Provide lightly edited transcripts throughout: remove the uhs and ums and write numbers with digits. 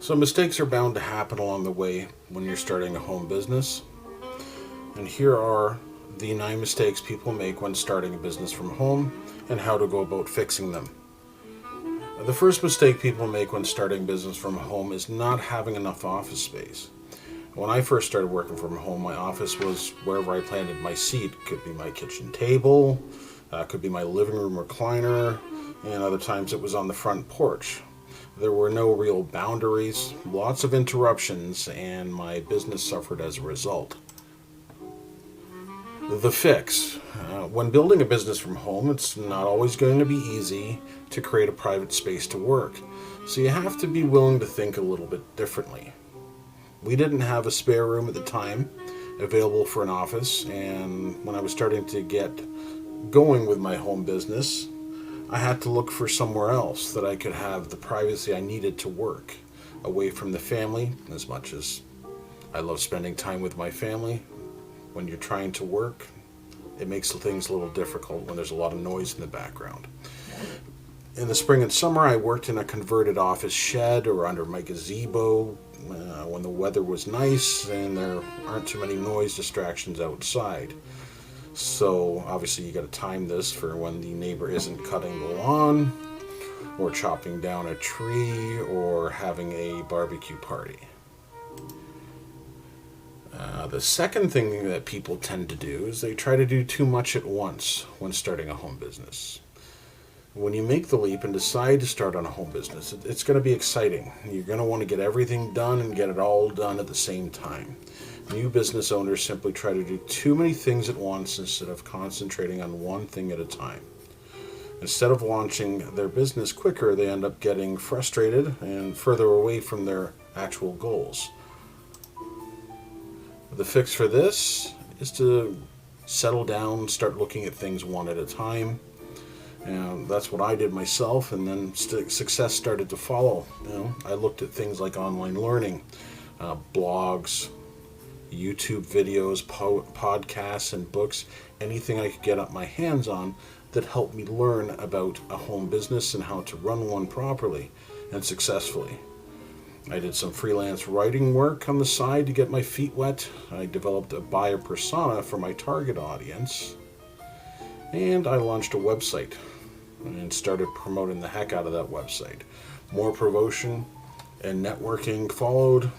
So mistakes are bound to happen along the way when you're starting a home business. And here are the 9 mistakes people make when starting a business from home and how to go about fixing them. The first mistake people make when starting business from home is not having enough office space. When I first started working from home, my office was wherever I planted my seat. Could be my kitchen table, could be my living room recliner, and other times it was on the front porch. There were no real boundaries, lots of interruptions, and my business suffered as a result. The fix. When building a business from home, it's not always going to be easy to create a private space to work, so you have to be willing to think a little bit differently. We didn't have a spare room at the time available for an office, and when I was starting to get going with my home business, I had to look for somewhere else that I could have the privacy I needed to work, away from the family. As much as I love spending time with my family, when you're trying to work, it makes things a little difficult when there's a lot of noise in the background. In the spring and summer, I worked in a converted office shed or under my gazebo when the weather was nice and there aren't too many noise distractions outside. So obviously you got to time this for when the neighbor isn't cutting the lawn or chopping down a tree or having a barbecue party. The second thing that people tend to do is they try to do too much at once when starting a home business. When you make the leap and decide to start on a home business, it's going to be exciting. You're going to want to get everything done and get it all done at the same time. New business owners simply try to do too many things at once instead of concentrating on one thing at a time. Instead of launching their business quicker, they end up getting frustrated and further away from their actual goals. The fix for this is to settle down, start looking at things one at a time. And that's what I did myself, and then success started to follow. I looked at things like online learning, blogs, YouTube videos, podcasts, and books, anything I could get up my hands on that helped me learn about a home business and how to run one properly and successfully. I did some freelance writing work on the side to get my feet wet. I developed a buyer persona for my target audience. And I launched a website and started promoting the heck out of that website. More promotion and networking followed.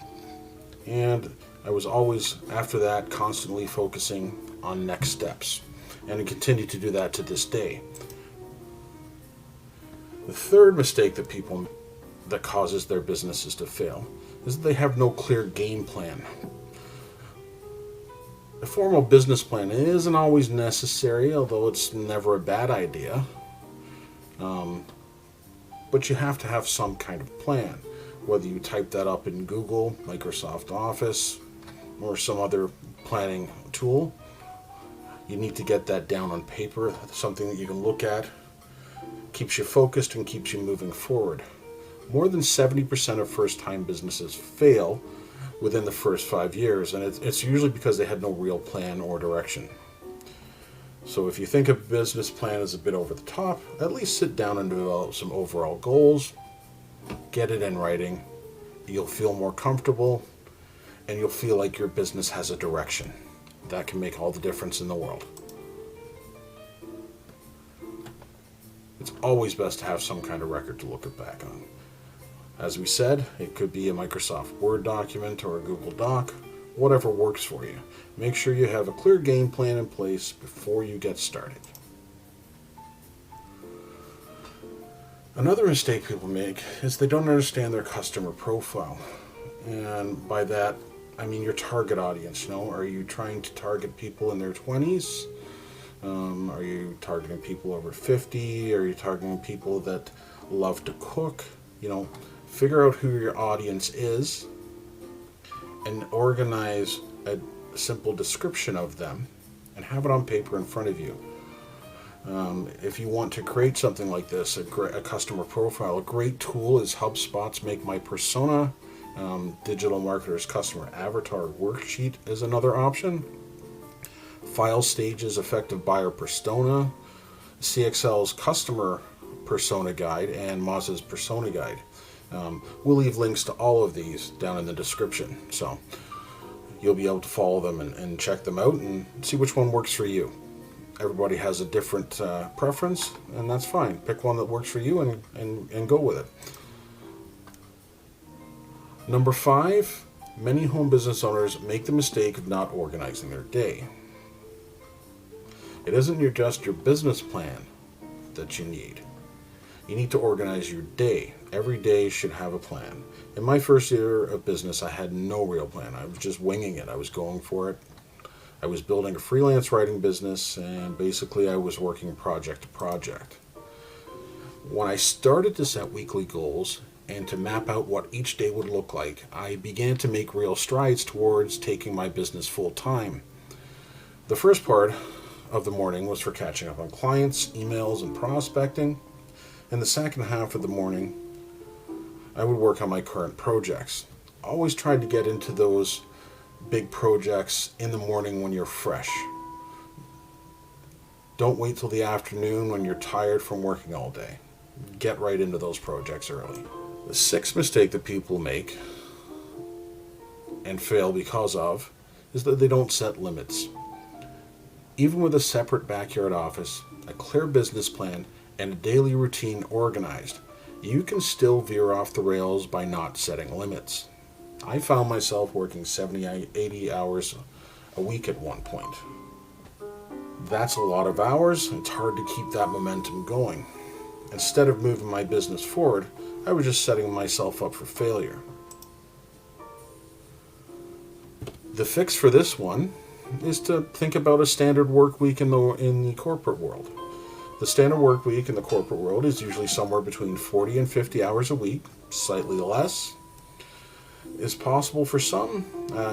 And I was always, after that, constantly focusing on next steps. And I continue to do that to this day. The third mistake that causes their businesses to fail is that they have no clear game plan. A formal business plan isn't always necessary, although it's never a bad idea. But you have to have some kind of plan, whether you type that up in Google, Microsoft Office, or some other planning tool. You need to get that down on paper, something that you can look at, keeps you focused and keeps you moving forward. More than 70% of first-time businesses fail within the first 5 years, and it's usually because they had no real plan or direction. So if you think a business plan is a bit over the top, at least sit down and develop some overall goals, get it in writing. You'll feel more comfortable, and you'll feel like your business has a direction. That can make all the difference in the world. It's always best to have some kind of record to look back on. As we said, it could be a Microsoft Word document or a Google Doc, whatever works for you. Make sure you have a clear game plan in place before you get started. Another mistake people make is they don't understand their customer profile. And by that, I mean your target audience. Are you trying to target people in their 20s? Are you targeting people over 50? Are you targeting people that love to cook? Figure out who your audience is and organize a simple description of them and have it on paper in front of you. If you want to create something like this, a customer profile, a great tool is Hubspot's Make My Persona. Digital Marketer's Customer Avatar Worksheet is another option. File Stage's Effective Buyer Persona, CXL's Customer Persona Guide, and Maz's Persona Guide. We'll leave links to all of these down in the description, so you'll be able to follow them and check them out and see which one works for you. Everybody has a different preference, and that's fine. Pick one that works for you and go with it. Number 5, many home business owners make the mistake of not organizing their day. It isn't just your business plan that you need. You need to organize your day. Every day should have a plan. In my first year of business, I had no real plan. I was just winging it. I was going for it. I was building a freelance writing business, and basically I was working project to project. When I started to set weekly goals and to map out what each day would look like, I began to make real strides towards taking my business full time. The first part of the morning was for catching up on clients, emails, and prospecting. And the second half of the morning, I would work on my current projects. Always tried to get into those big projects in the morning when you're fresh. Don't wait till the afternoon when you're tired from working all day. Get right into those projects early. The 6th mistake that people make and fail because of is that they don't set limits. Even with a separate backyard office, a clear business plan, and a daily routine organized, you can still veer off the rails by not setting limits. I found myself working 70, 80 hours a week at one point. That's a lot of hours. It's hard to keep that momentum going. Instead of moving my business forward, I was just setting myself up for failure. The fix for this one is to think about a standard work week in the corporate world. The standard work week in the corporate world is usually somewhere between 40 and 50 hours a week, slightly less is possible for some.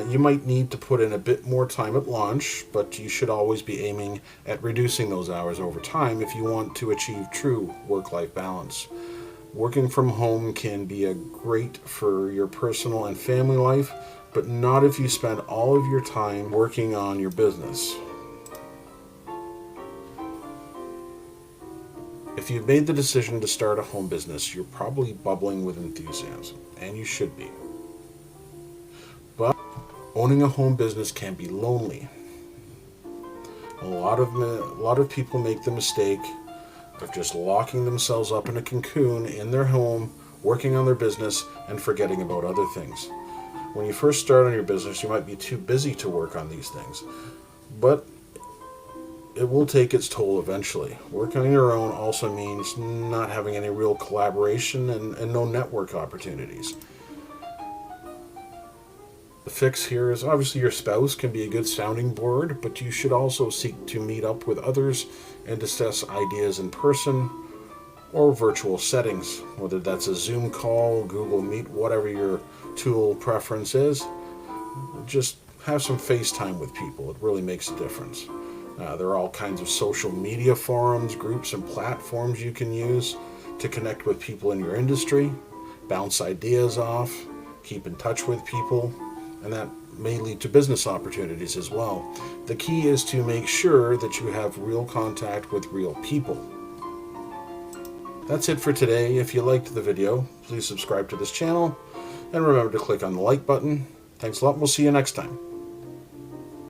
You might need to put in a bit more time at lunch, but you should always be aiming at reducing those hours over time if you want to achieve true work-life balance. Working from home can be great for your personal and family life, but not if you spend all of your time working on your business. If you've made the decision to start a home business, you're probably bubbling with enthusiasm, and you should be. But owning a home business can be lonely. A lot of people make the mistake of just locking themselves up in a cocoon in their home, working on their business, and forgetting about other things. When you first start on your business, you might be too busy to work on these things, but it will take its toll eventually. Working on your own also means not having any real collaboration and no network opportunities. The fix here is obviously your spouse can be a good sounding board, but you should also seek to meet up with others and discuss ideas in person or virtual settings, whether that's a Zoom call, Google Meet, whatever your tool preference is. Just have some FaceTime with people. It really makes a difference. There are all kinds of social media forums, groups, and platforms you can use to connect with people in your industry, bounce ideas off, keep in touch with people, and that may lead to business opportunities as well. The key is to make sure that you have real contact with real people. That's it for today. If you liked the video, please subscribe to this channel, and remember to click on the like button. Thanks a lot, and we'll see you next time.